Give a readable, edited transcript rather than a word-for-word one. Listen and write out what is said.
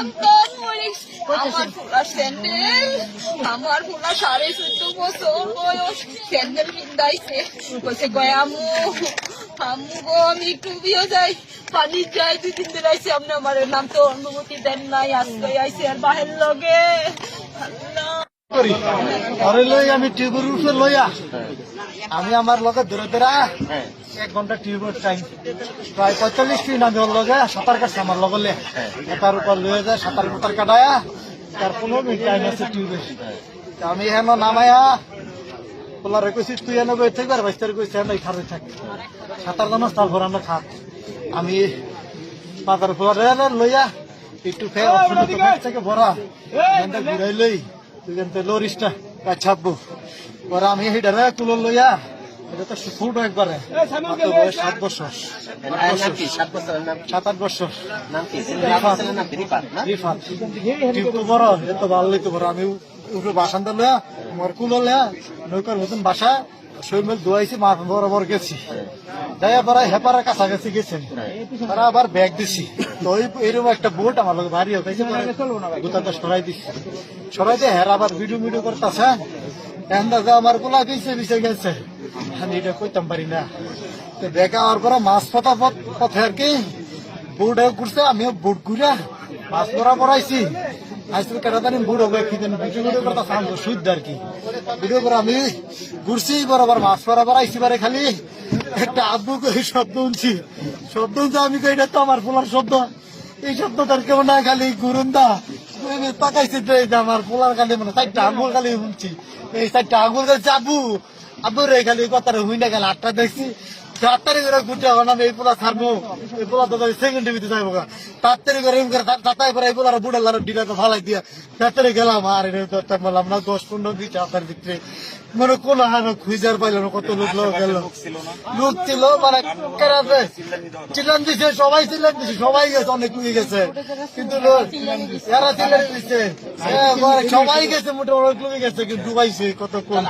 আমার ফুলা স্যান্ডেল, আমার ফুলা 14.5 বছর বয়স স্যান্ডেল পিন্দাইছে। বলছে গয় আম্মু আম্মু গো আমি একটু বিয়ে যাই, পানি যাই, 2 দিন ধরে আইসি, আপনি আমার নাম তো অনুমতি দেন নাই, আজকে আইসি আর বাহের লগে আমি টিউবের উপরে লইয়া আমি আমার লগে ধরে ধরে 1 ঘন্টা টিউবের টাইম প্রায় 45 মিনিট আমি ওর লগে সাঁতার কাটছে আমার লগে তার উপর লয়ে যায় সাঁতার কুতার কাটায়া তার 15 মিনিট টাইম আছে টিউবে। আমি হেন নামায়া পোলারে কইছি তুই এনে বই থাকবে আর 22 তারিখ কইছি আমি খারে থাক সাঁতার জানো তারপর আমরা খাত আমি বাজার পোলারে লইয়া একটু থেকে ভরা ঘুরাই লই লরিসটা ছাপবো পরে আমি হিডারে কুলো লইয়া এটা তো ফুট একবারে 7 বছর 7-8 বছর বড় এত ভালো লইতে বড় আমি উপরে বাসান্দা লইয়া আমার কুলো লইয়া নৌকার মতন বাসা শৈমেল দোয়াইছি মাছ বরাবর গেছি যাই পরে হেপারের কাছাকাছি গেছেন তারা আবার ব্যাগ দিছি তো এইরকম একটা বোট আমার লোক ভারী হয়েছে গোটাটা সরাই দিছি সরাই দিয়ে হেরা আবার ভিডিও করতেছে আমার গোলা গেছে বিছে গেছে আমি এটা কইতাম পারি না তো ব্যাগ আমার পরে মাছ পথা পথে আর কি বোট ঘুরছে আমিও বোট ঘুরা মাছ বরাবর আইছি আজকে কেটাদানি বুড়ো ভিডিও করতে সামনে শুদ্ধ আর কি ভিডিও করে আমি ঘুরছি বরাবর মাছ বরাবর আইসি পারে খালি একটা আব্বু শব্দ শুনছি আমি এটা তো আমার পোলার শব্দ এই শব্দ তার কেমন না খালি গুরুন্দা তাকাইছি আমার পোলার খালি মানে 4টা আঙ্গুল খালি শুনছি এই 4টা আঙ্গুল খালি আব্বু রে খালি কথাটা হুই না গেল 8টা দেখছি 7 করে ঘুরতে হবে না এই পোলা ছাড়বো এই পোলা তো সেকেন্ড টিভিতে যাইবো তাড়াতাড়ি করে তাতাই করে এই পোলার বুড়ার লার ডিলাটা ভালাই দিয়া তাড়াতাড়ি গেলাম আর এটা বললাম না 10-15 দিচ্ছে আপনার ভিতরে মানে কোন খুঁজার পাইল না কত লোক গেল লোক ছিল মানে চিল্লান দিছে সবাই চিল্লান দিছে সবাই গেছে অনেক লুয়ে গেছে কিন্তু এরা চিল্লান দিচ্ছে সবাই গেছে মোটামুটি লুয়ে গেছে কিন্তু ডুবাইছে কত কোন